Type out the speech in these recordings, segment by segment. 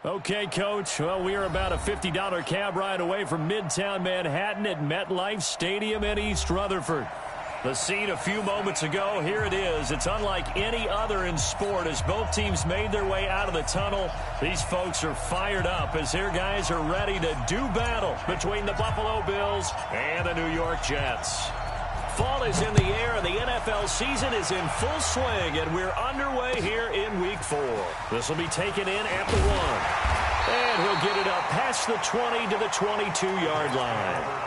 Okay, Coach. Well, we are about a $50 cab ride away from Midtown Manhattan at MetLife Stadium in East Rutherford. The scene a few moments ago, here it is. It's unlike any other in sport as both teams made their way out of the tunnel. These folks are fired up as their guys are ready to do battle between the Buffalo Bills and the New York Jets. Fall is in the air, and the NFL season is in full swing, and we're underway here in Week 4. This will be taken in at the 1. And he'll get it up past the 20 to the 22-yard line.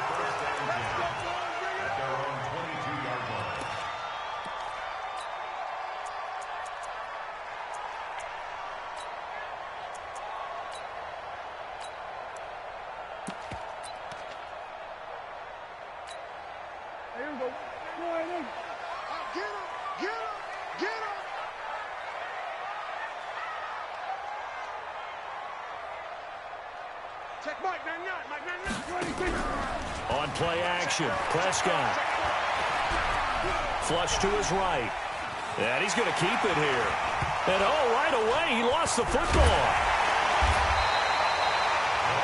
On play action, Prescott. Flush to his right. And he's going to keep it here. And right away, he lost the football.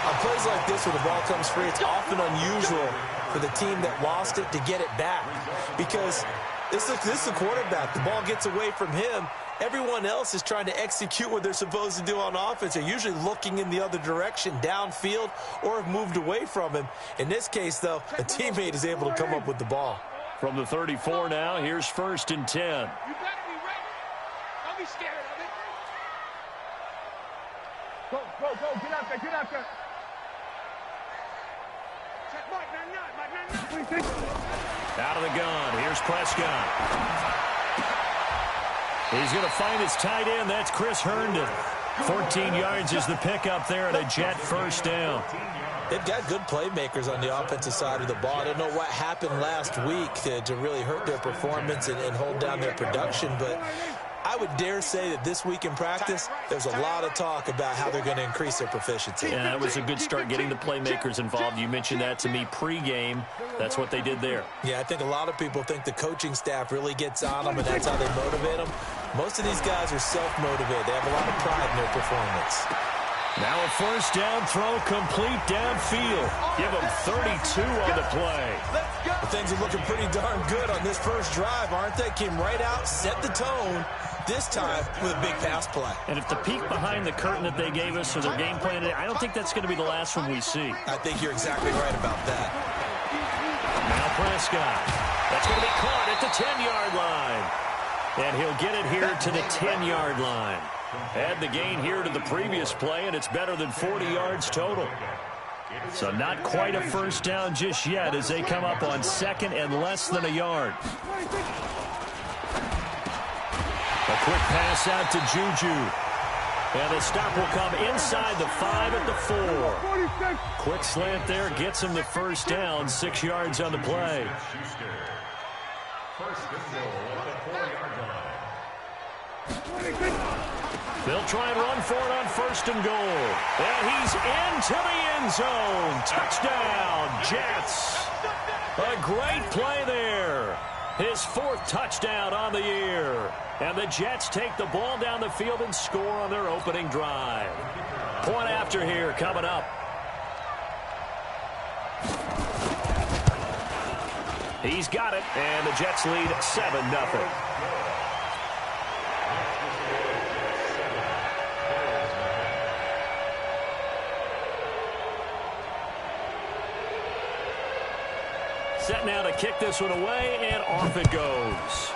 On plays like this where the ball comes free, it's often unusual for the team that lost it to get it back. Because this is the quarterback. The ball gets away from him. Everyone else is trying to execute what they're supposed to do on offense. They're usually looking in the other direction, downfield, or have moved away from him. In this case, though, a teammate is able to come up with the ball. From the 34 now, here's 1st and 10. You better be ready. Don't be scared of it. Go. Get out there. Check Mike, 9-9. Out of the gun. Here's Prescott. He's going to find his tight end. That's Chris Herndon. 14 yards is the pickup there and a Jet first down. They've got good playmakers on the offensive side of the ball. I don't know what happened last week to really hurt their performance and hold down their production, but I would dare say that this week in practice, there's a lot of talk about how they're going to increase their proficiency. Yeah, that was a good start getting the playmakers involved. You mentioned that to me pregame. That's what they did there. Yeah, I think a lot of people think the coaching staff really gets on them, and that's how they motivate them. Most of these guys are self-motivated. They have a lot of pride in their performance. Now a first down throw complete downfield. Give them 32 on the play. Well, things are looking pretty darn good on this first drive, aren't they? Came right out, set the tone, this time with a big pass play. And if the peek behind the curtain that they gave us or their game plan, I don't think that's going to be the last one we see. I think you're exactly right about that. Now Prescott. That's going to be caught at the 10-yard line. And he'll get it here to the 10-yard line. Add the gain here to the previous play, and it's better than 40 yards total. So not quite a first down just yet as they come up on 2nd and less than a yard. A quick pass out to Juju. And the stop will come inside the 5 at the 4. Quick slant there gets him the first down, 6 yards on the play. They'll try and run for it on 1st and goal. And he's into the end zone. Touchdown, Jets. A great play there. His 4th touchdown on the year. And the Jets take the ball down the field and score on their opening drive. Point after here coming up. He's got it, and the Jets lead 7-0. Set now to kick this one away, and off it goes.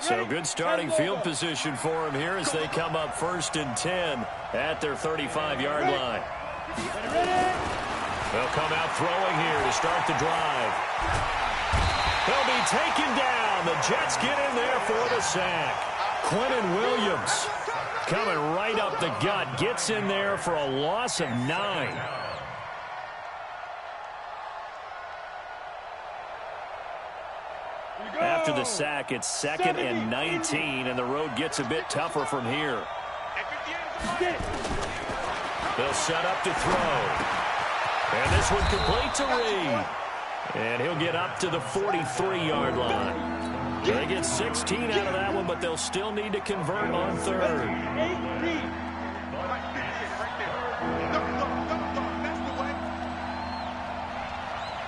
So good starting field position for him here as they come up 1st and 10 at their 35-yard line. They'll come out throwing here to start the drive. He'll be taken down. The Jets get in there for the sack. Quentin Williams coming right up the gut. Gets in there for a loss of 9. After the sack, it's 2nd and 19, and the road gets a bit tougher from here. At 50 yards. They'll set up to throw. And this one complete to Reed. And he'll get up to the 43-yard line. They get 16 out of that one, but they'll still need to convert on third.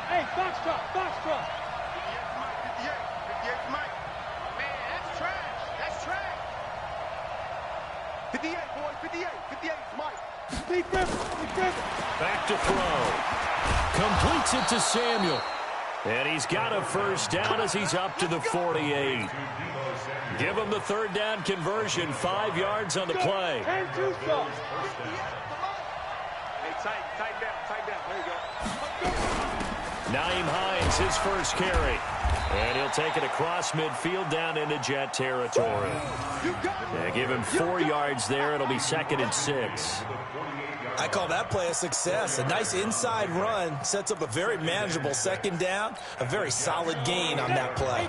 Hey, Foxtrot. 58, Mike. Man, that's trash. That's trash. 58, boys. 58 Mike. Big River. Back to throw. Completes it to Samuel. And he's got a first down as he's up to the 48. Give him the third down conversion. 5 yards on the play. And 2 stops. Hey, tighten down. There you go. Naeem Hines, his first carry. And he'll take it across midfield down into Jet territory. Give him 4 yards there. It'll be 2nd and 6. I call that play a success. A nice inside run sets up a very manageable second down. A very solid gain on that play.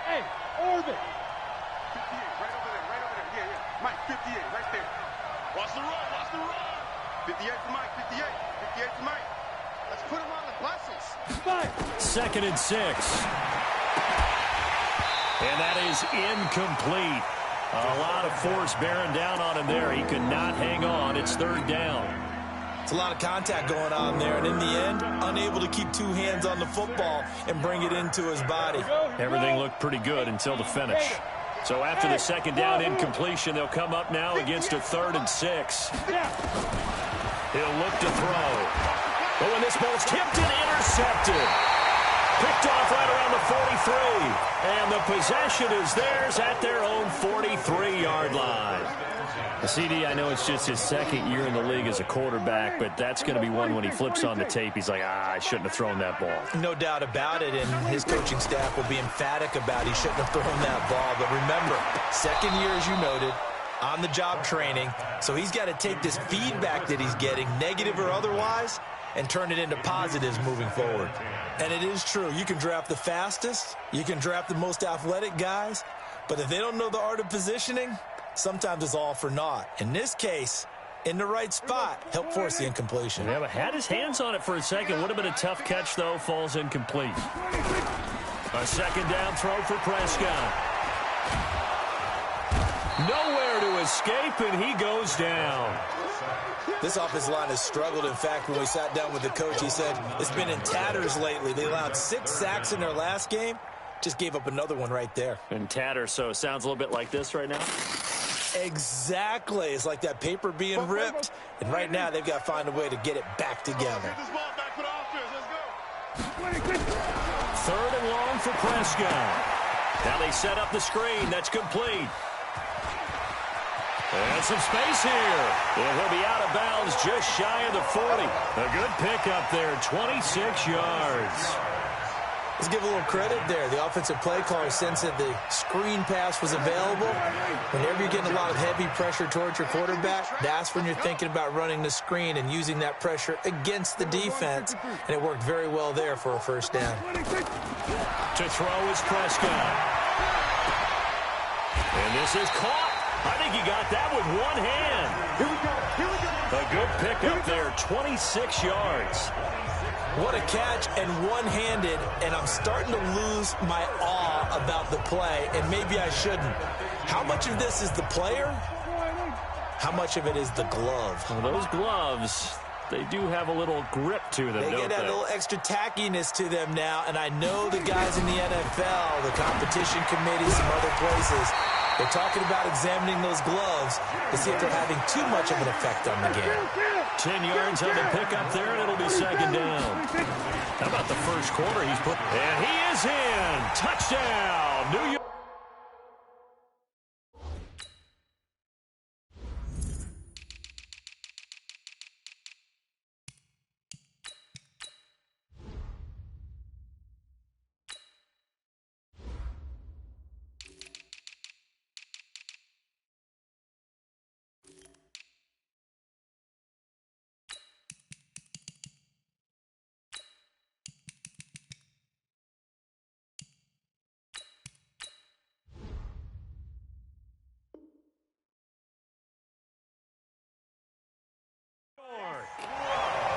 Hey, Orbit. 58, right over there. Yeah. Mike, 58, right there. Watch the run. 58 for Mike, 58 for Mike. Let's put him on the buses. 2nd and 6. And that is incomplete. A lot of force bearing down on him there. He could not hang on. It's 3rd down. It's a lot of contact going on there, and in the end, unable to keep 2 hands on the football and bring it into his body. Everything looked pretty good until the finish. So after the 2nd down incompletion, they'll come up now against a 3rd and 6. He'll look to throw. But when this ball's tipped and intercepted. Picked off right around the 43. And the possession is theirs at their own 43-yard line. CD, I know it's just his 2nd year in the league as a quarterback, but that's going to be one when he flips on the tape. He's like, I shouldn't have thrown that ball. No doubt about it, and his coaching staff will be emphatic about he shouldn't have thrown that ball. But remember, 2nd year, as you noted, on-the-job training. So he's got to take this feedback that he's getting, negative or otherwise, and turn it into positives moving forward. And it is true. You can draft the fastest. You can draft the most athletic guys. But if they don't know the art of positioning, sometimes it's all for naught. In this case, in the right spot, help force the incompletion. Yeah, but had his hands on it for a second. Would have been a tough catch, though. Falls incomplete. A 2nd down throw for Prescott. Nowhere to escape, and he goes down. This offensive line has struggled. In fact, when we sat down with the coach, he said it's been in tatters lately. They allowed 6 sacks in their last game. Just gave up another one right there. In tatters, so it sounds a little bit like this right now? Exactly. It's like that paper being ripped. And right now, they've got to find a way to get it back together. 3rd and long for Prescott. Now they set up the screen. That's complete. And some space here. And he'll be out of bounds just shy of the 40. A good pickup there, 26 yards. Let's give a little credit there. The offensive play caller sensed that the screen pass was available. Whenever you're getting a lot of heavy pressure towards your quarterback, that's when you're thinking about running the screen and using that pressure against the defense. And it worked very well there for a first down. To throw is Prescott. And this is caught. I think he got that with one hand. Here we go. A good pickup there, 26 yards. What a catch, and one-handed, and I'm starting to lose my awe about the play, and maybe I shouldn't. How much of this is the player? How much of it is the glove? Well, those gloves, they do have a little grip to them, They don't get a little extra tackiness to them now, and I know the guys in the NFL, the competition committee, some other places, they're talking about examining those gloves to see if they're having too much of an effect on the game. 10 yards on the pickup there, and it'll be 2nd down. How about the first quarter he's put? And he is in. Touchdown, New York.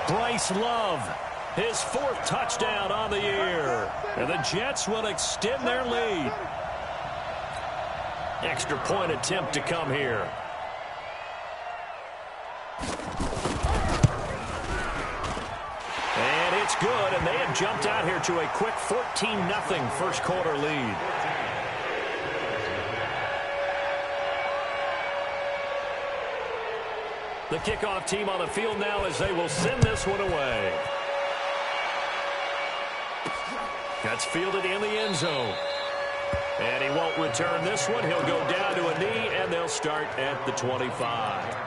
Bryce Love, his 4th touchdown on the year. And the Jets will extend their lead. Extra point attempt to come here. And it's good, and they have jumped out here to a quick 14-0 first quarter lead. The kickoff team on the field now as they will send this one away. That's fielded in the end zone. And he won't return this one. He'll go down to a knee, and they'll start at the 25.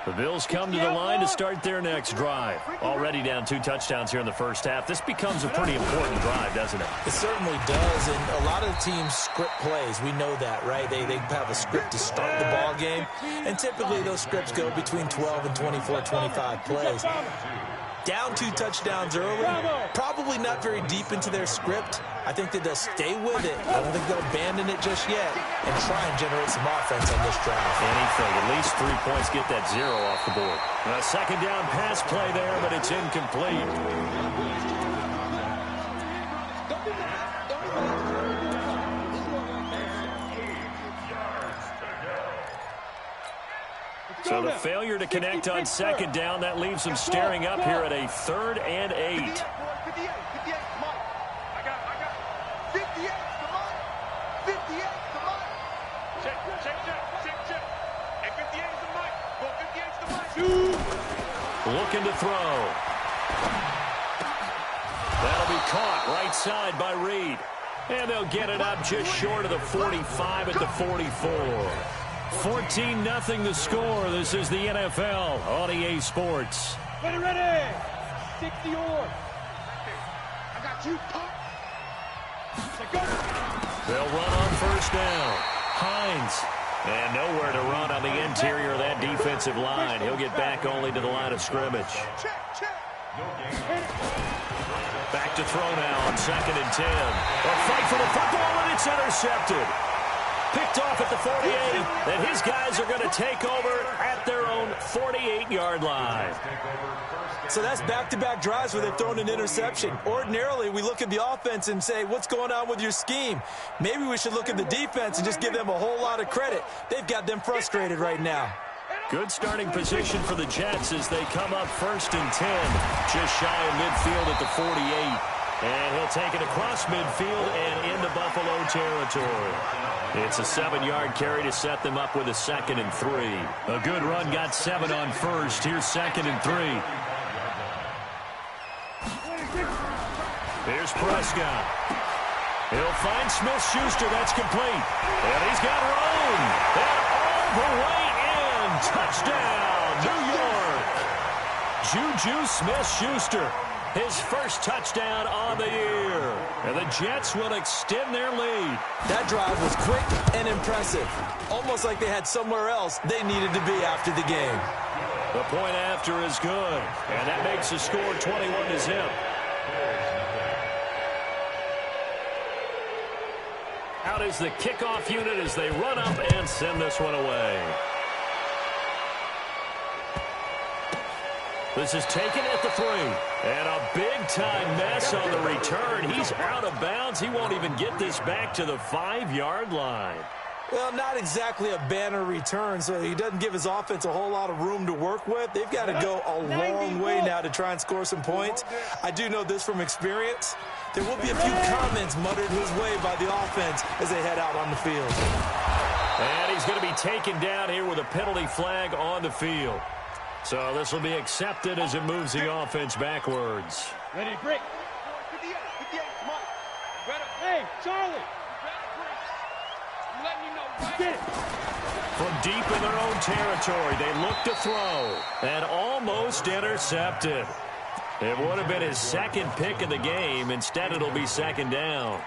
The Bills come to the line to start their next drive. Already down 2 touchdowns here in the first half. This becomes a pretty important drive, doesn't it? It certainly does, and a lot of the teams script plays. We know that, right? They have a script to start the ball game, and typically those scripts go between 12 and 24, 25 plays. Down 2 touchdowns early, probably not very deep into their script. I think that they'll stay with it. I don't think they'll abandon it just yet and try and generate some offense on this drive. Anything, at least 3 points, get that 0 off the board. A second down pass play there, but it's incomplete. So the failure to connect on second down, that leaves them staring up here at a 3rd and 8. Looking to throw. That'll be caught right side by Reed. And they'll get it up just short of the 45 at the 44. 14-0 the score. This is the NFL on EA Sports. Ready. 60 or. I got you. They'll run on first down. Hines. And nowhere to run on the interior of that defensive line. He'll get back only to the line of scrimmage. Back to throw now on 2nd and 10. A fight for the football, and it's intercepted. Picked off at the 48, and his guys are going to take over at their own 48-yard line. So that's back-to-back drives where they've thrown an interception. Ordinarily, we look at the offense and say, what's going on with your scheme? Maybe we should look at the defense and just give them a whole lot of credit. They've got them frustrated right now. Good starting position for the Jets as they come up 1st and 10. Just shy of midfield at the 48. And he'll take it across midfield and into Buffalo territory. It's a 7-yard carry to set them up with a 2nd and 3. A good run got 7 on first. Here's 2nd and 3. Here's Prescott. He'll find Smith-Schuster. That's complete. And he's got room. And all the way in. Touchdown, New York. Juju Smith-Schuster. His first touchdown on the year. And the Jets will extend their lead. That drive was quick and impressive. Almost like they had somewhere else they needed to be after the game. The point after is good. And that makes the score 21-0. Out is the kickoff unit as they run up and send this one away. This is taken at the 3. And a big-time mess on the return. He's out of bounds. He won't even get this back to the 5-yard line. Well, not exactly a banner return, so he doesn't give his offense a whole lot of room to work with. They've got to go a long way now to try and score some points. I do know this from experience. There will be a few comments muttered his way by the offense as they head out on the field. And he's going to be taken down here with a penalty flag on the field. So this will be accepted as it moves the offense backwards. Ready, break. 58, come on. Hey, Charlie. Let me know right. From deep in their own territory, they look to throw. And almost intercepted. It would have been his 2nd pick of the game. Instead, it'll be 2nd down.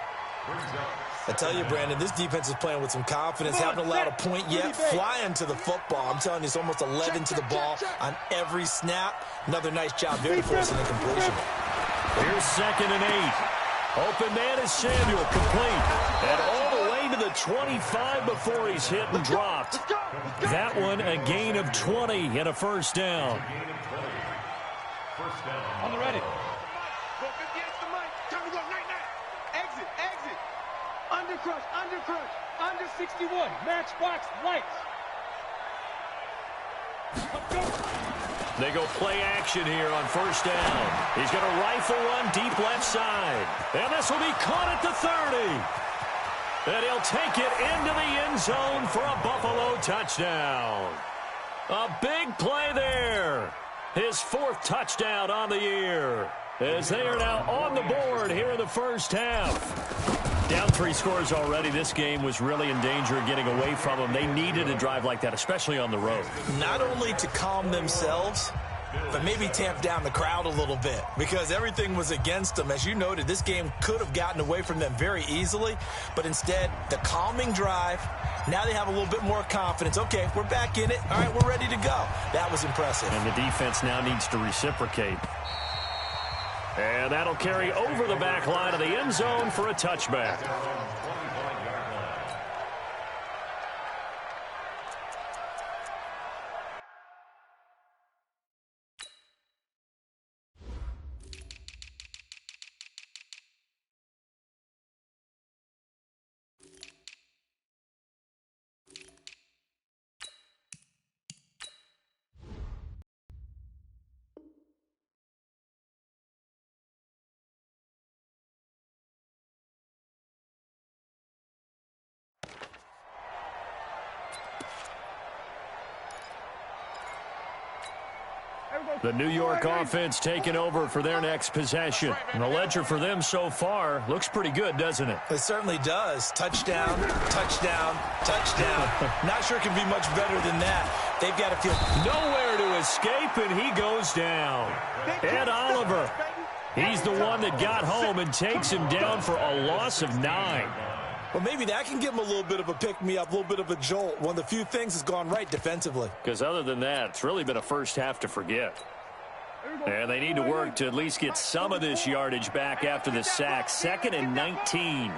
I tell you, Brandon, this defense is playing with some confidence. Haven't allowed a point yet. Flying to the football. I'm telling you, it's almost 11 to the ball on every snap. Another nice job there to force an incompletion. Here's 2nd and 8. Open man is Samuel, complete. And all the way to the about 25 before he's hit and dropped. That one a gain of 20 and a first down. On the ready. Go 58 to Mike. Time to go. Night, night. Exit, exit. Under crush, under crush. Under 61. Matchbox lights. Let's go. They go play action here on first down. He's going to rifle one deep left side. And this will be caught at the 30. And he'll take it into the end zone for a Buffalo touchdown. A big play there. His 4th touchdown on the year. As they are now on the board here in the first half. Down 3 scores already. This game was really in danger of getting away from them. They needed a drive like that, especially on the road. Not only to calm themselves, but maybe tamp down the crowd a little bit because everything was against them. As you noted, this game could have gotten away from them very easily, but instead, the calming drive, now they have a little bit more confidence. Okay, we're back in it. All right, we're ready to go. That was impressive. And the defense now needs to reciprocate. And that'll carry over the back line of the end zone for a touchback. The New York offense taking over for their next possession. And the ledger for them so far looks pretty good, doesn't it? It certainly does. Touchdown, touchdown, touchdown. Not sure it can be much better than that. They've got to feel nowhere to escape, and he goes down. Ed Oliver, he's the one that got home and takes him down for a loss of 9. Well, maybe that can give them a little bit of a pick-me-up, a little bit of a jolt. One of the few things has gone right defensively. Because other than that, it's really been a first half to forget. And they need to work to at least get some of this yardage back after the sack. 2nd and 19.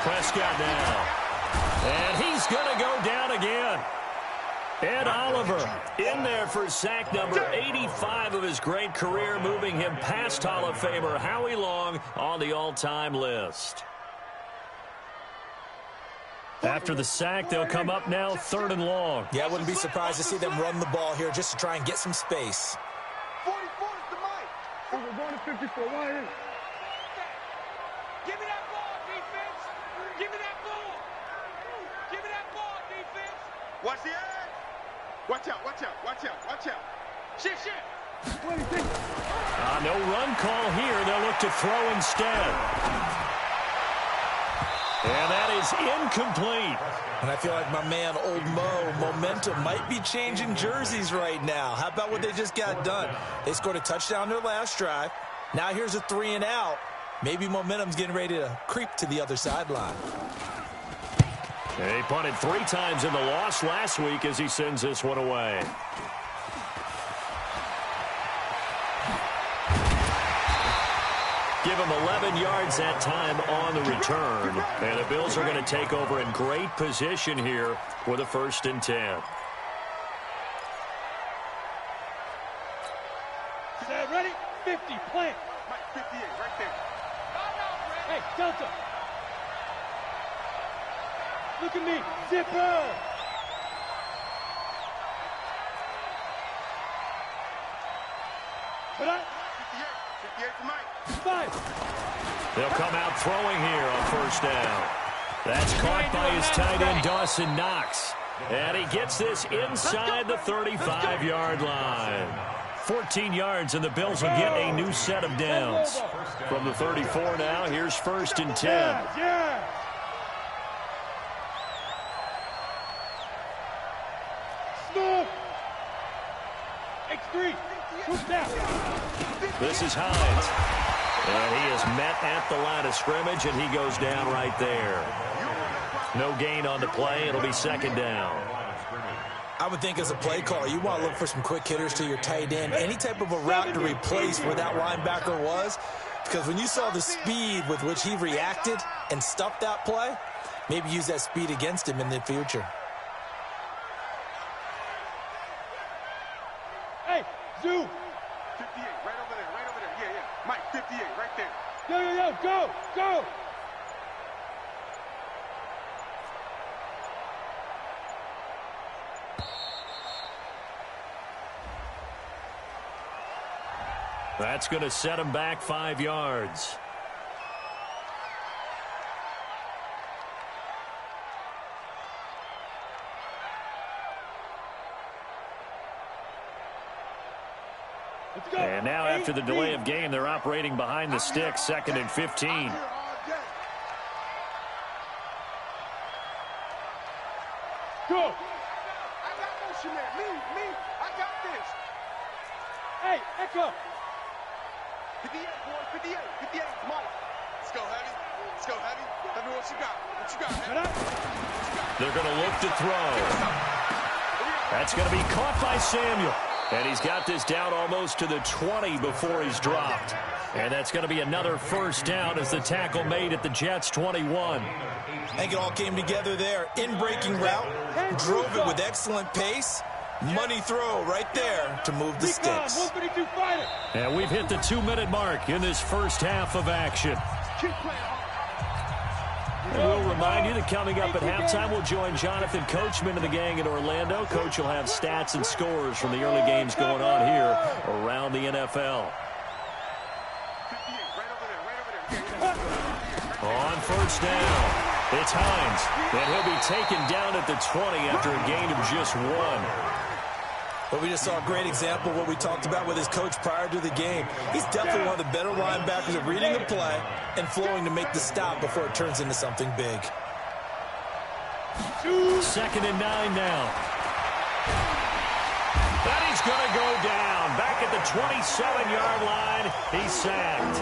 Prescott now. And he's going to go down again. Ed Oliver in there for sack number 85 of his great career, moving him past Hall of Famer Howie Long on the all-time list. After the sack, they'll come up now 3rd and long. Yeah, I wouldn't be surprised to see them run the ball here just to try and get some space. 44 is the mic. We're going to 54. Why is? Give me that ball, defense. Give me that ball. Give me that ball, defense. Watch the edge. Watch out, watch out, watch out, watch out. Shit, shit. No run call here. They'll look to throw instead. And that is incomplete. And I feel like my man, Old Mo, momentum might be changing jerseys right now. How about what they just got done? They scored a touchdown their last drive. Now here's a 3 and out. Maybe momentum's getting ready to creep to the other sideline. He punted 3 times in the loss last week as he sends this one away. Give him 11 yards that time on the return. And the Bills are going to take over in great position here with a 1st and 10. Set, ready? 50, plant. Mike, 58, right there. Hey, Delta. Look at me. Zipper. Put up. 58 to Mike. 5. They'll come out throwing here on 1st down. That's caught by his tight end, Dawson Knox. And he gets this inside the 35-yard line. 14 yards, and the Bills will get a new set of downs. From the 34 now, here's 1st and 10. Yeah. Smooth. X3. Push down. This is Hines. And he is met at the line of scrimmage, and he goes down right there. No gain on the play. It'll be 2nd down. I would think as a play caller, you want to look for some quick hitters to your tight end, any type of a route to replace where that linebacker was, because when you saw the speed with which he reacted and stuffed that play, maybe use that speed against him in the future. Hey, zoom. 58, right over there, right over there. Yeah, yeah. Mike, 58, right there. Yo, go, go. That's going to set him back 5 yards. And now after the delay of game, they're operating behind the sticks, 2nd and 15. Go. I got motion man. Me. I got this. Hey, Echo. 58, boy. 58. 58, Mike. Let's go, heavy. Let's go, heavy. Tell me what you got. What you got, heavy? They're going to look to throw. That's going to be caught by Samuel. And he's got this down almost to the 20 before he's dropped. And that's going to be another first down as the tackle made at the Jets' 21. I think it all came together there. In-breaking route, drove it with excellent pace. Money throw right there to move the sticks. 152 fighter. And we've hit the 2-minute mark in this first half of action. Keep playing hard. And we'll remind you that coming up at halftime, we'll join Jonathan Coachman and the gang in Orlando. Coach will have stats and scores from the early games going on here around the NFL. 58, right over there. On first down, it's Hines. And he'll be taken down at the 20 after a gain of just 1. But we just saw a great example of what we talked about with his coach prior to the game. He's definitely one of the better linebackers at reading the play and flowing to make the stop before it turns into something big. 2nd and 9 now. And he's going to go down. Back at the 27-yard line, he's sacked.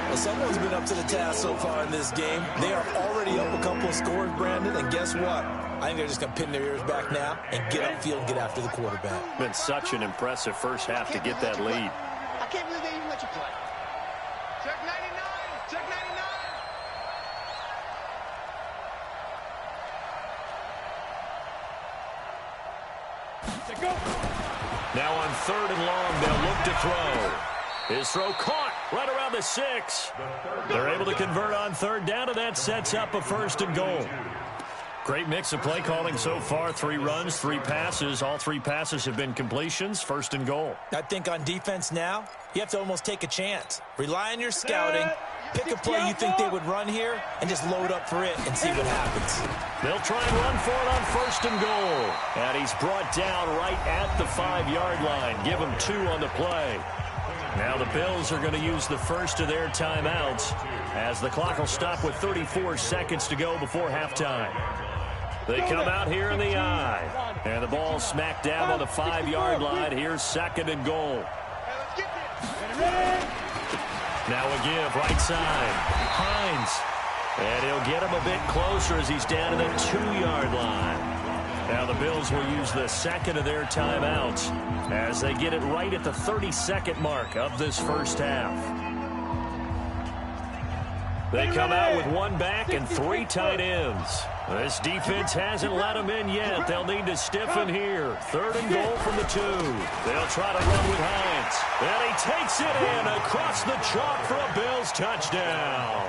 Well, someone's been up to the task so far in this game. They are already up a couple of scores, Brandon, and guess what? I think they're just going to pin their ears back now and get upfield and get after the quarterback. Been such an impressive first half to get that lead. I can't believe they even let you play. Check 99. Check 99. Now on 3rd and long, they'll look to throw. His throw caught right around the 6. They're able to convert on 3rd down, and that sets up a 1st and goal. Great mix of play calling so far. 3 runs, 3 passes. All 3 passes have been completions. 1st and goal. I think on defense now, you have to almost take a chance. Rely on your scouting. Pick a play you think they would run here and just load up for it and see what happens. They'll try and run for it on 1st and goal. And he's brought down right at the 5-yard line. Give him 2 on the play. Now the Bills are going to use the first of their timeouts as the clock will stop with 34 seconds to go before halftime. They come out here in the eye. And the ball smacked down on the 5-yard line. Here's 2nd and goal. Now a give, right side. Hines. And he'll get him a bit closer as he's down to the 2-yard line. Now the Bills will use the second of their timeouts as they get it right at the 32nd mark of this first half. They come out with 1 back and 3 tight ends. This defense hasn't let them in yet. They'll need to stiffen here. 3rd and goal from the 2. They'll try to run with Hines. And he takes it in across the chalk for a Bills touchdown.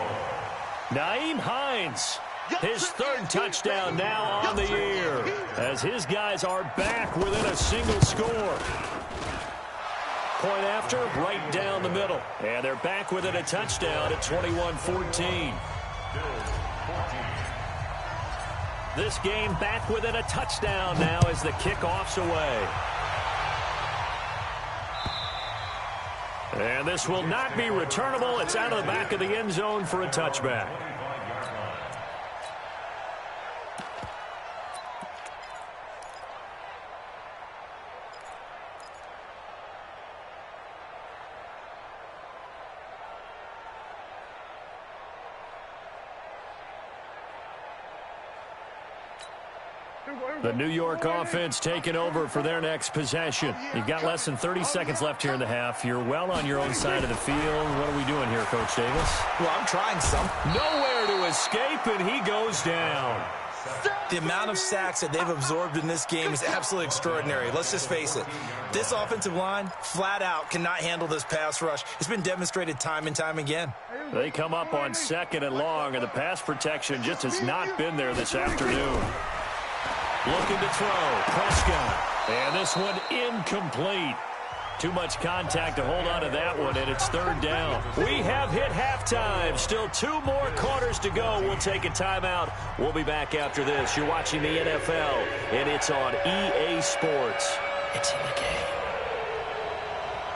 Nyheim Hines, his 3rd touchdown now on the year as his guys are back within a single score. Point after, right down the middle. And they're back within a touchdown at 21-14. This game back within a touchdown now as the kickoff's away. And this will not be returnable. It's out of the back of the end zone for a touchback. The New York offense taking over for their next possession. You've got less than 30 seconds left here in the half. You're well on your own side of the field. What are we doing here, Coach Davis? Well, I'm trying some. Nowhere to escape, and he goes down. The amount of sacks that they've absorbed in this game is absolutely extraordinary. Let's just face it. This offensive line, flat out, cannot handle this pass rush. It's been demonstrated time and time again. They come up on 2nd and long, and the pass protection just has not been there this afternoon. Looking to throw. Prescott. And this one incomplete. Too much contact to hold on to that one, and it's 3rd down. We have hit halftime. Still 2 more quarters to go. We'll take a timeout. We'll be back after this. You're watching the NFL, and it's on EA Sports. It's in the game.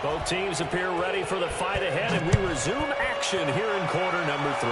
Both teams appear ready for the fight ahead, and we resume action here in quarter number 3.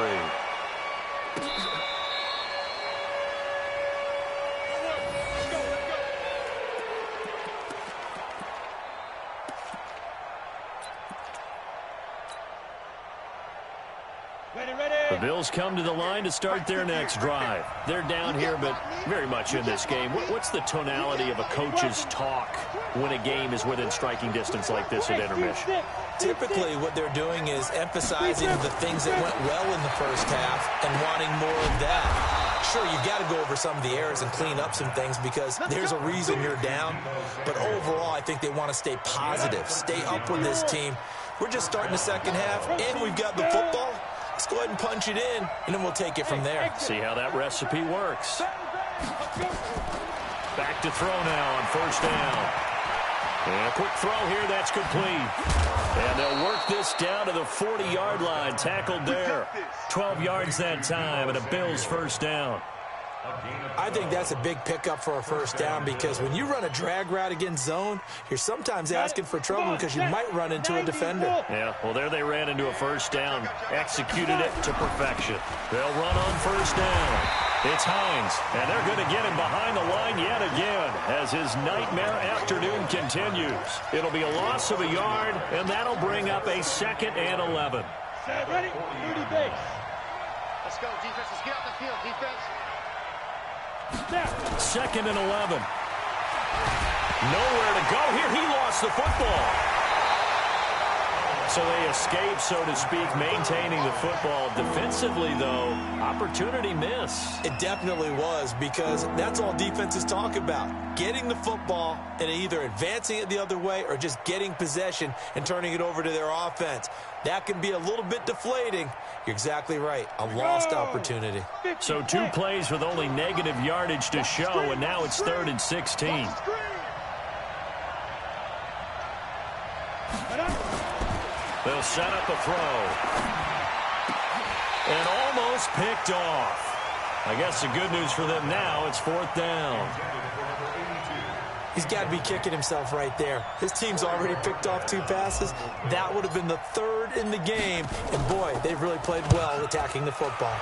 The Bills come to the line to start their next drive. They're down here, but very much in this game. What's the tonality of a coach's talk when a game is within striking distance like this at intermission? Typically, what they're doing is emphasizing the things that went well in the first half and wanting more of that. Sure, you've got to go over some of the errors and clean up some things because there's a reason you're down. But overall, I think they want to stay positive, stay up with this team. We're just starting the second half, and we've got the football. Let's go ahead and punch it in, and then we'll take it from there. See how that recipe works. Back to throw now on 1st down. And a quick throw here, that's complete. And they'll work this down to the 40-yard line, tackled there. 12 yards that time, and a Bills 1st down. I think that's a big pickup for a 1st down because when you run a drag route against zone, you're sometimes asking for trouble because you might run into a defender. Yeah, well, there they ran into a 1st down, executed it to perfection. They'll run on 1st down. It's Hines, and they're going to get him behind the line yet again as his nightmare afternoon continues. It'll be a loss of a yard, and that'll bring up a 2nd and 11. Ready? 30 base. Let's go, defense. Let's get out the field, defense. 2nd and 11. Nowhere to go here. He lost the football. So they escape, so to speak, maintaining the football. Defensively, though, opportunity miss. It definitely was because that's all defenses talk about. Getting the football and either advancing it the other way or just getting possession and turning it over to their offense. That can be a little bit deflating. You're exactly right. A lost opportunity. So 2 plays with only negative yardage to show, and now it's 3rd and 16. They'll set up a throw. And almost picked off. I guess the good news for them now, it's 4th down. He's got to be kicking himself right there. His team's already picked off 2 passes. That would have been the 3rd in the game. And, boy, they've really played well attacking the football.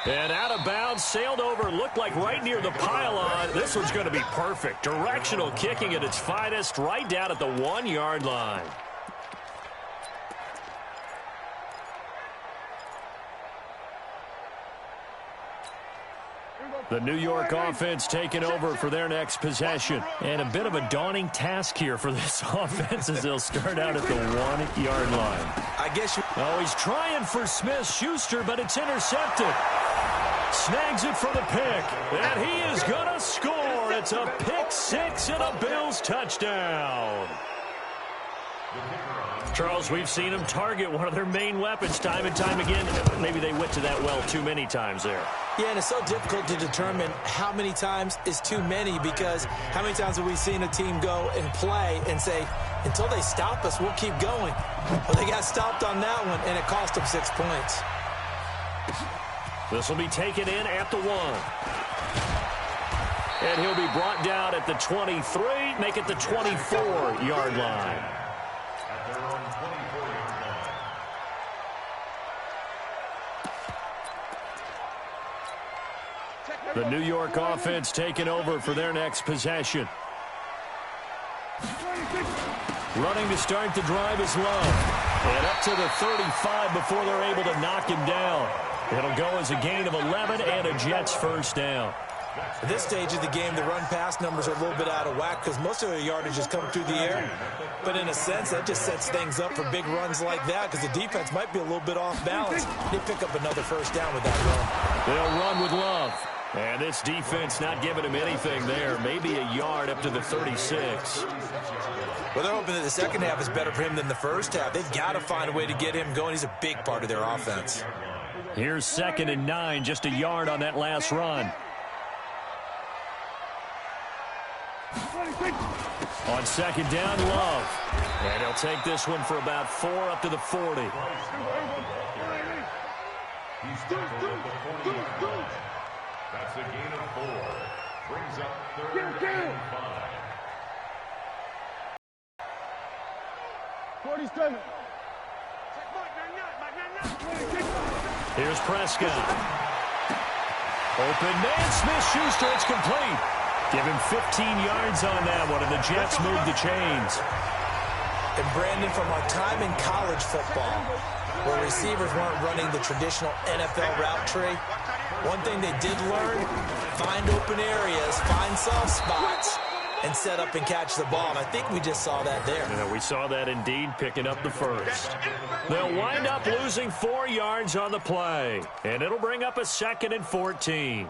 And out of bounds, sailed over, looked like right near the pylon. This one's going to be perfect. Directional kicking at its finest, right down at the 1-yard line. The New York offense taking over for their next possession. And a bit of a daunting task here for this offense as they'll start out at the 1-yard line. I guess you... Oh, he's trying for Smith-Schuster, but it's intercepted. Snags it for the pick, and he is going to score. It's a pick 6 and a Bills touchdown. Charles, we've seen them target one of their main weapons time and time again. Maybe they went to that well too many times there. Yeah, and it's so difficult to determine how many times is too many because how many times have we seen a team go and play and say, until they stop us, we'll keep going. Well, they got stopped on that one, and it cost them 6 points. This will be taken in at the 1. And he'll be brought down at the 23, make it the 24-yard line. The New York offense taking over for their next possession. Running to start the drive is Love. And up to the 35 before they're able to knock him down. It'll go as a gain of 11 and a Jets first down. At this stage of the game, the run-pass numbers are a little bit out of whack because most of their yardage has come through the air. But in a sense, that just sets things up for big runs like that because the defense might be a little bit off balance. They pick up another first down with that run. They'll run with Love. And this defense not giving him anything there. Maybe a yard up to the 36. Well, they're hoping that the second half is better for him than the first half. They've got to find a way to get him going. He's a big part of their offense. Here's 2nd and 9, just a yard on that last run. On 2nd down, Love. And he'll take this one for about 4 up to the 40. That's a gain of 4. Brings up 3rd and 5. 47. Here's Prescott. Open man, Smith-Schuster, it's complete. Give him 15 yards on that one, and the Jets move the chains. And Brandon, from our time in college football, where receivers weren't running the traditional NFL route tree, one thing they did learn, find open areas, find soft spots, and set up and catch the ball. And I think we just saw that there. Yeah, we saw that indeed, picking up the first. They'll wind up losing 4 yards on the play, and it'll bring up a 2nd and 14.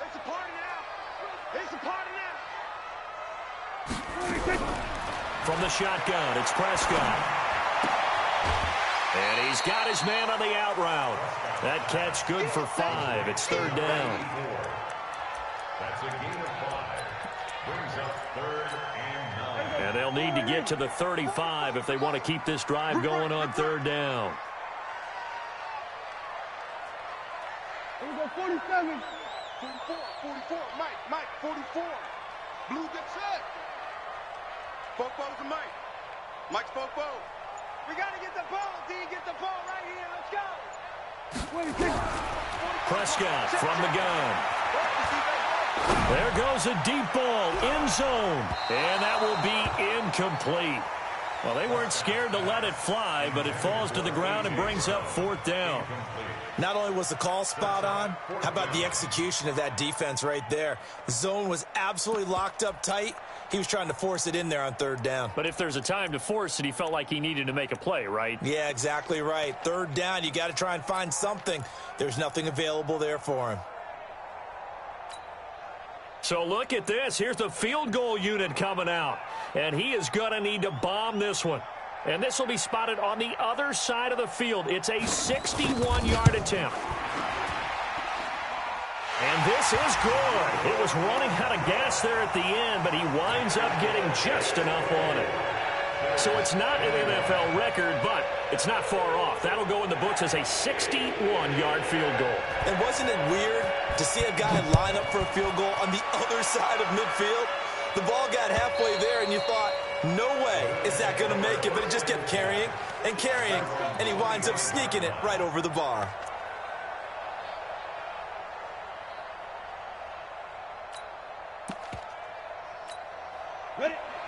It's a party now. It's a party now. From the shotgun, it's Prescott. And he's got his man on the out route. That catch good for 5. It's 3rd down. That's a gain of 5. Brings up 3rd and 9. And they'll need to get to the 35 if they want to keep this drive going on 3rd down. Here we go, 47. 44, 44, Mike, 44. Blue get set. Fofo's to Mike. Mike's Fofo. We got to get the ball, D. Get the ball right here. Let's go. Prescott from the gun. There goes a deep ball, end zone. And that will be incomplete. Well, they weren't scared to let it fly, but it falls to the ground and brings up 4th down. Not only was the call spot on, how about the execution of that defense right there? The zone was absolutely locked up tight. He was trying to force it in there on 3rd down. But if there's a time to force it, he felt like he needed to make a play, right? Yeah, exactly right. 3rd down, you got to try and find something. There's nothing available there for him. So look at this. Here's the field goal unit coming out. And he is going to need to bomb this one. And this will be spotted on the other side of the field. It's a 61-yard attempt. And this is good. It was running out of gas there at the end, but he winds up getting just enough on it. So it's not an NFL record, but it's not far off. That'll go in the books as a 61-yard field goal. And wasn't it weird to see a guy line up for a field goal on the other side of midfield? The ball got halfway there, and you thought, no way is that going to make it. But it just kept carrying and carrying, and he winds up sneaking it right over the bar.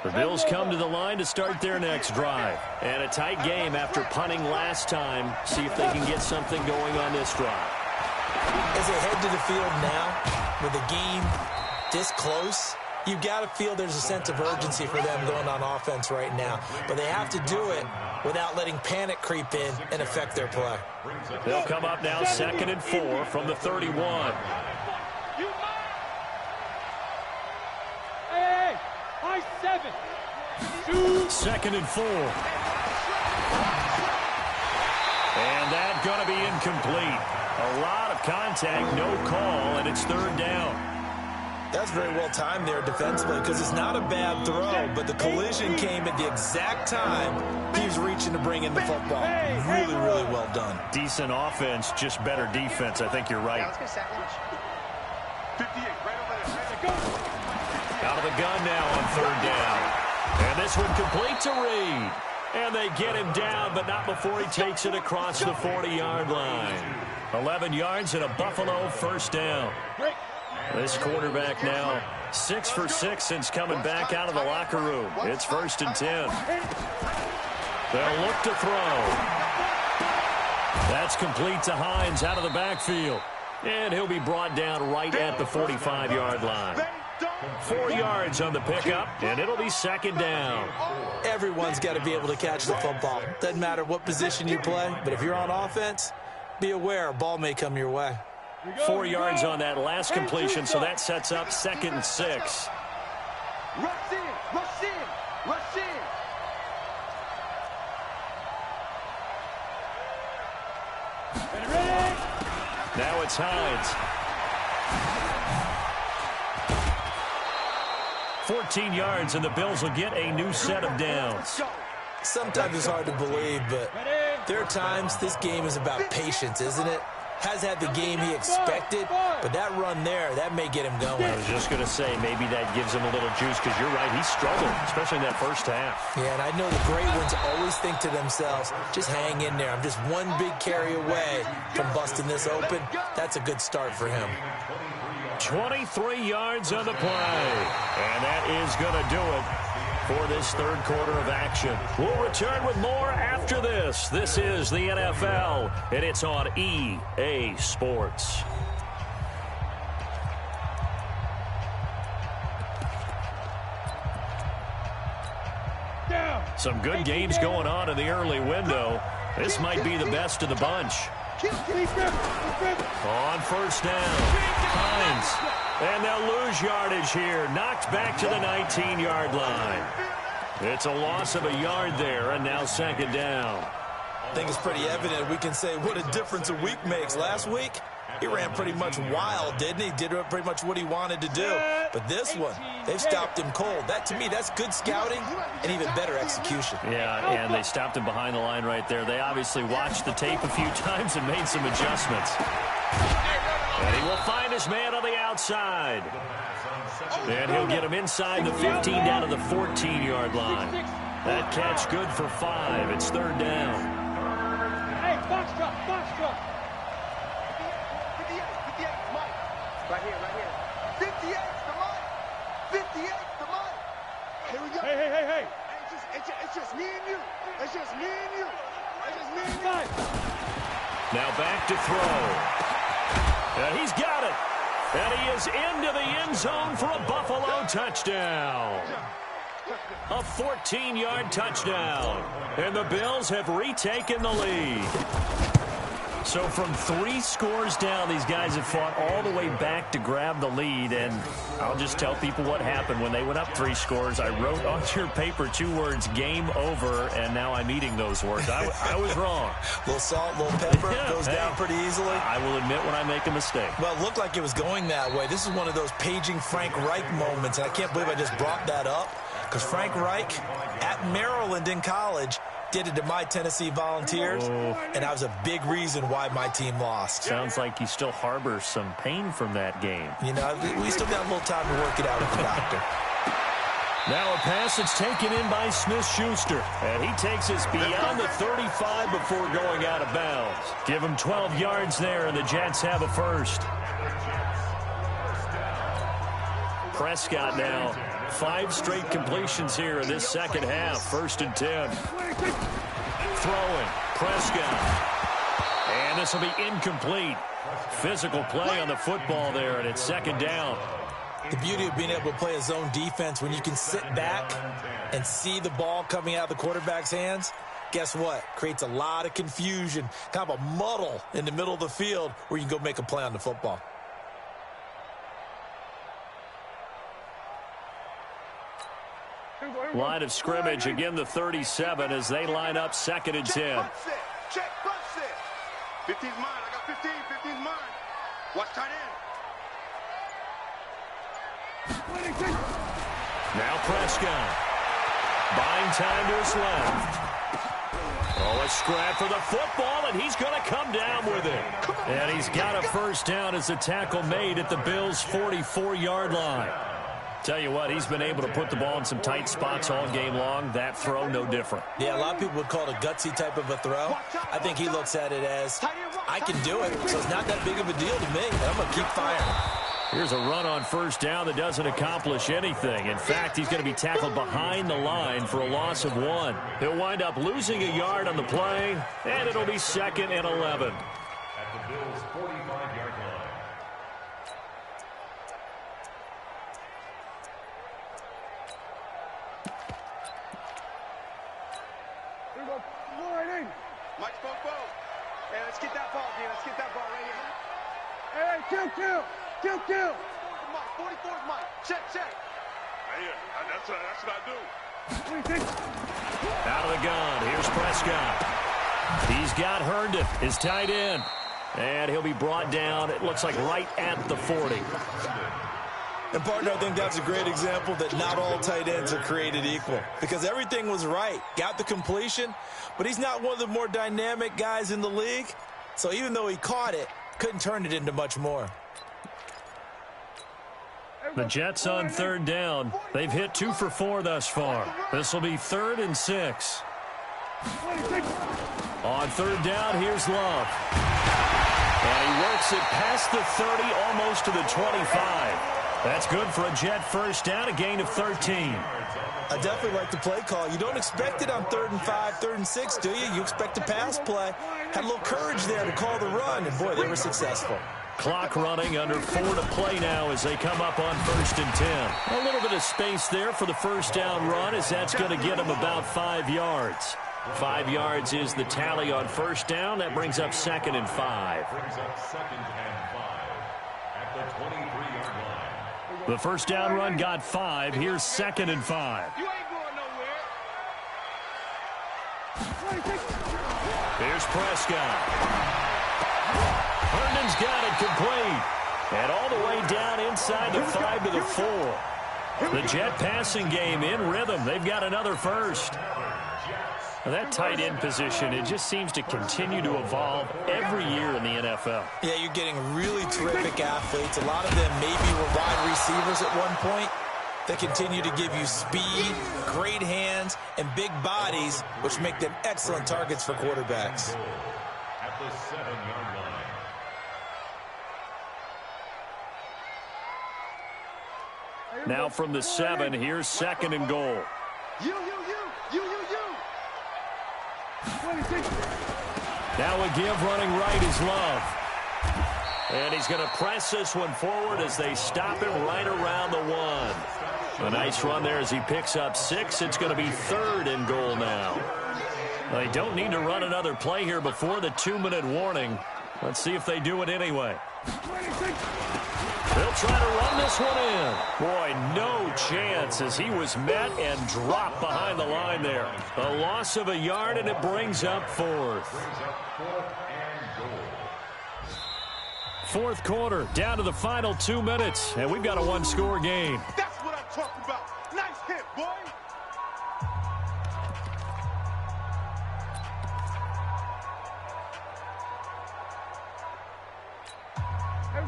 The Bills come to the line to start their next drive. And a tight game after punting last time. See if they can get something going on this drive. As they head to the field now, with the game this close, you've got to feel there's a sense of urgency for them going on offense right now. But they have to do it without letting panic creep in and affect their play. They'll come up now 2nd and 4 from the 31. Hey, high 7. 2nd and 4. And that's going to be incomplete. A lot of contact, no call, and it's 3rd down. That's very well timed there defensively because it's not a bad throw, but the collision came at the exact time he was reaching to bring in the football. Really, really well done. Decent offense, just better defense. I think you're right. Yeah, let's go set launch. 58, right over there. Ready to go. Out of the gun now on 3rd down. And this one complete to Reed. And they get him down, but not before he takes it across the 40-yard line. 11 yards and a Buffalo first down. This quarterback now 6 for 6 since coming back out of the locker room. It's 1st and 10. They'll look to throw. That's complete to Hines out of the backfield. And he'll be brought down right at the 45-yard line. 4 yards on the pickup, and it'll be 2nd down. Everyone's got to be able to catch the football. Doesn't matter what position you play, but if you're on offense, be aware a ball may come your way. 4 yards on that last completion, so that sets up 2nd and 6. Rush in, rush in, rush in. Ready? Now it's Hines. 14 yards, and the Bills will get a new set of downs. Sometimes it's hard to believe, but there are times this game is about patience, isn't it? Has had the game he expected, but that run there, that may get him going. I was just going to say, maybe that gives him a little juice, because you're right, he struggled, especially in that first half. Yeah, and I know the great ones always think to themselves, just hang in there. I'm just one big carry away from busting this open. That's a good start for him. 23 yards on the play, and that is going to do it for this third quarter of action. We'll return with more after this. This is the NFL, and it's on EA Sports. Some good games going on in the early window. This might be the best of the bunch. On first down, Hines. And they'll lose yardage here. Knocked back to the 19-yard line. It's a loss of a yard there, and now 2nd down. I think it's pretty evident. We can say what a difference a week makes. Last week, he ran pretty much wild, didn't he? Did pretty much what he wanted to do. But this one, they've stopped him cold. That, to me, that's good scouting and even better execution. Yeah, and they stopped him behind the line right there. They obviously watched the tape a few times and made some adjustments. And he will find his man on the outside. And he'll get him inside the 15 down to the 14-yard line. That catch good for 5. It's 3rd down. Hey, box truck, box truck. 58, Mike. Right here. 58, the Mike. 58, the Mike. Here we go. Hey. It's just me and you. It's just me and you. It's just me and you. Now back to throw. And he's got it. And he is into the end zone for a Buffalo touchdown. A 14-yard touchdown. And the Bills have retaken the lead. So from 3 scores down, these guys have fought all the way back to grab the lead. And I'll just tell people what happened when they went up 3 scores. I wrote on your paper 2 words, game over, and now I'm eating those words. I was wrong. A little salt, a little pepper, goes down pretty easily. I will admit when I make a mistake. Well, it looked like it was going that way. This is one of those paging Frank Reich moments, and I can't believe I just brought that up, because Frank Reich at Maryland in college did it to my Tennessee Volunteers, and that was a big reason why my team lost. Sounds like you still harbor some pain from that game. You know, we still got a little time to work it out with the doctor. Now a pass that's taken in by Smith-Schuster, and he takes us beyond the 35 before going out of bounds. Give him 12 yards there, and the Jets have a first. Prescott now 5 straight completions here in this second half. 1st and 10. Throwing. Prescott. And this will be incomplete. Physical play on the football there, and it's 2nd down. The beauty of being able to play a zone defense when you can sit back and see the ball coming out of the quarterback's hands, guess what? Creates a lot of confusion, kind of a muddle in the middle of the field where you can go make a play on the football. Line of scrimmage, again the 37 as they line up 2nd and 10. Check, front set. 15's mine. I got 15. 15's mine. Watch tight end. Now Prescott. Buying time to his left. Oh, a scrap for the football, and he's going to come down with it. And he's got a first down as the tackle made at the Bills' 44-yard line. Tell you what, he's been able to put the ball in some tight spots all game long. That throw, no different. Yeah, a lot of people would call it a gutsy type of a throw. I think he looks at it as, I can do it, so it's not that big of a deal to me. I'm going to keep firing. Here's a run on first down that doesn't accomplish anything. In fact, he's going to be tackled behind the line for a loss of 1. He'll wind up losing a yard on the play, and it'll be 2nd and 11. At the Bills' 45-yard line. Mike spoke both. Hey, let's get that ball, D. Let's get that ball right here. Hey, kill. Mike, 44's Mike. Check. Right here. That's what I do. Out of the gun. Here's Prescott. He's got Herndon, his tight end. And he'll be brought down, it looks like right at the 40. And, partner, I think that's a great example that not all tight ends are created equal, because everything was right. Got the completion, but he's not one of the more dynamic guys in the league. So even though he caught it, couldn't turn it into much more. The Jets on 3rd down. They've hit 2 for 4 thus far. This will be 3rd and 6. On 3rd down, here's Love. And he works it past the 30, almost to the 25. That's good for a Jet first down, a gain of 13. I definitely like the play call. You don't expect it on 3rd and 5, 3rd and 6, do you? You expect a pass play. Had a little courage there to call the run, and, boy, they were successful. Clock running, under 4 to play now as they come up on 1st and 10. A little bit of space there for the first down run, as that's going to get them about 5 yards. 5 yards is the tally on first down. That brings up 2nd and 5. Brings up 2nd and 5 at the 23-yard line. The first down run got 5. Here's 2nd and 5. You ain't going nowhere. Here's Prescott. Herndon's got it complete. And all the way down inside the 5 to the 4. The Jet passing game in rhythm. They've got another first. Now that tight end position, it just seems to continue to evolve every year in the NFL. Yeah, you're getting really terrific athletes. A lot of them maybe were wide receivers at one point. They continue to give you speed, great hands, and big bodies, which make them excellent targets for quarterbacks. At the 7-yard line. Now from the 7, here's 2nd and goal. You. Now a give running right is Love. And he's going to press this one forward as they stop him right around the 1. A nice run there as he picks up 6. It's going to be 3rd and goal now. They don't need to run another play here before the 2-minute warning. Let's see if they do it anyway. They'll try to run this one in. Boy, no chance as he was met and dropped behind the line there. A loss of a yard, and it brings up 4th. Fourth quarter, down to the final 2 minutes, and we've got a 1-score game. That's what I'm talking about. Nice hit, boy.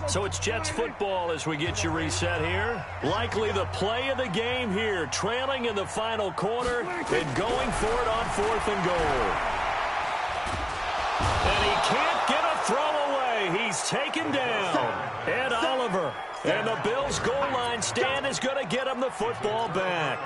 So it's Jets football as we get you reset here. Likely the play of the game here, trailing in the final quarter and going for it on 4th and goal. And he can't get a throw away. He's taken down. Ed Oliver. And the Bills' goal line stand is going to get him the football back.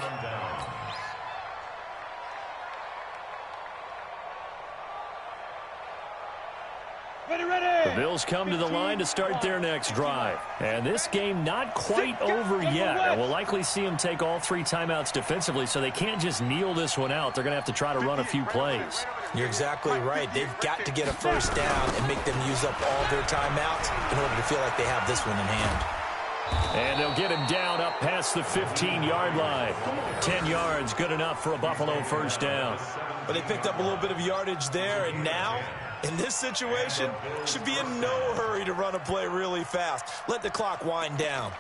The Bills come to the line to start their next drive. And this game not quite over yet. And we'll likely see them take all 3 timeouts defensively, so they can't just kneel this one out. They're going to have to try to run a few plays. You're exactly right. They've got to get a first down and make them use up all their timeouts in order to feel like they have this one in hand. And they'll get him down up past the 15-yard line. 10 yards, good enough for a Buffalo first down. But they picked up a little bit of yardage there, and now, in this situation, should be in no hurry to run a play really fast. Let the clock wind down.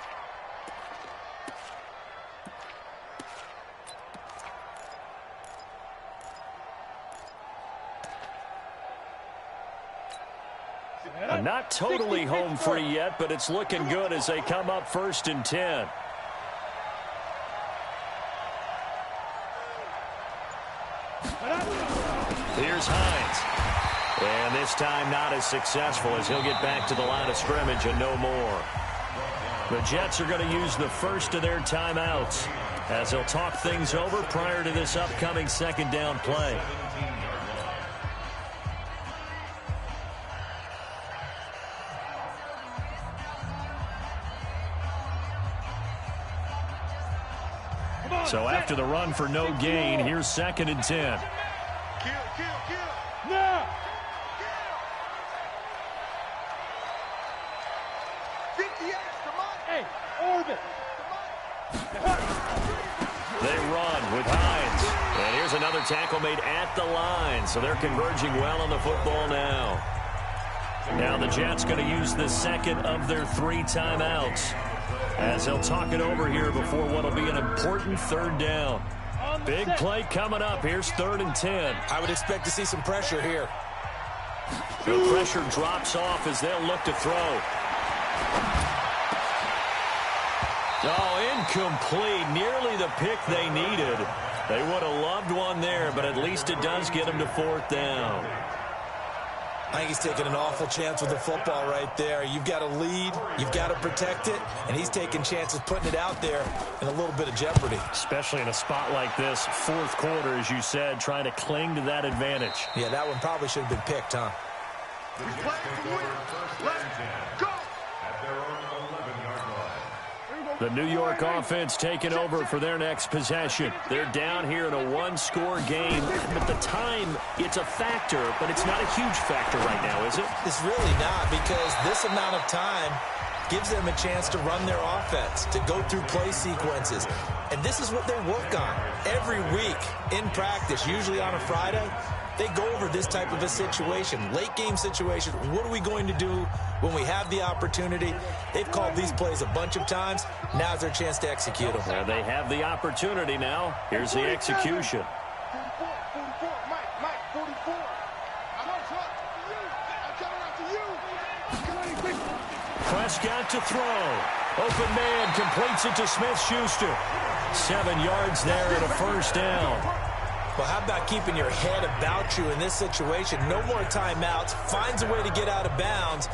Not totally home free yet, but it's looking good as they come up 1st and 10. Here's Hines. And this time not as successful as he'll get back to the line of scrimmage and no more. The Jets are going to use the first of their timeouts as they'll talk things over prior to this upcoming second down play. So after the run for no gain, here's 2nd and 10. Kill. Now. 58, come on. Hey, Orbit. They run with Hines. And here's another tackle made at the line. So they're converging well on the football now. Now the Jets going to use the second of their 3 timeouts as they'll talk it over here before what will be an important 3rd down. Big play coming up. Here's 3rd and 10. I would expect to see some pressure here. The pressure drops off as they'll look to throw. Oh, incomplete. Nearly the pick they needed. They would have loved one there, but at least it does get them to 4th down. I think he's taking an awful chance with the football right there. You've got to lead, you've got to protect it, and he's taking chances putting it out there in a little bit of jeopardy. Especially in a spot like this, 4th quarter, as you said, trying to cling to that advantage. Yeah, that one probably should have been picked, huh? We play to win. Let's go. At their own 11-yard line. The New York offense taking over for their next possession. They're down here in a 1-score game. But the time, it's a factor, but it's not a huge factor right now, is it? It's really not, because this amount of time gives them a chance to run their offense, to go through play sequences. And this is what they work on every week in practice, usually on a Friday. They go over this type of a situation, late game situation. What are we going to do when we have the opportunity? They've called these plays a bunch of times. Now's their chance to execute them. Well, they have the opportunity now. Here's the execution. 44, Mike, 44. I'm on top to you. I'm coming out to you. Prescott to throw. Open man completes it to Smith-Schuster. 7 yards there and a 1st down. Well, how about keeping your head about you in this situation? No more timeouts. Finds a way to get out of bounds.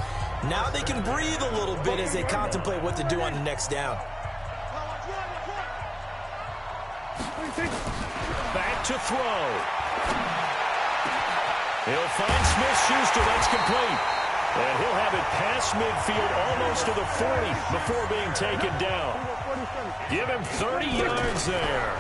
Now they can breathe a little bit as they contemplate what to do on the next down. Back to throw. He'll find Smith-Schuster. That's complete. And he'll have it past midfield almost to the 40 before being taken down. Give him 30 yards there.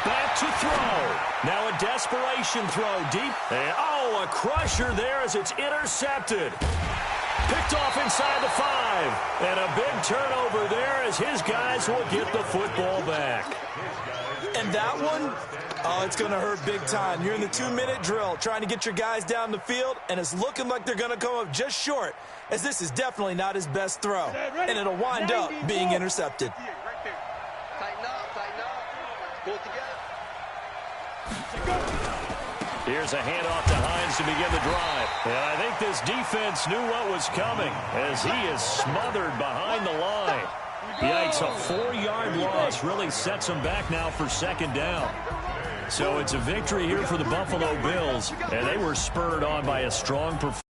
Back to throw. Now a desperation throw deep. And, a crusher there as it's intercepted. Picked off inside the 5. And a big turnover there as his guys will get the football back. And that one, it's going to hurt big time. You're in the 2-minute drill trying to get your guys down the field, and it's looking like they're going to come up just short, as this is definitely not his best throw. And it'll wind up being intercepted. Tighten up. Pull together. Here's a handoff to Hines to begin the drive. And I think this defense knew what was coming as he is smothered behind the line. Yikes, a 4-yard loss really sets them back now for 2nd down. So it's a victory here for the Buffalo Bills, and they were spurred on by a strong performance.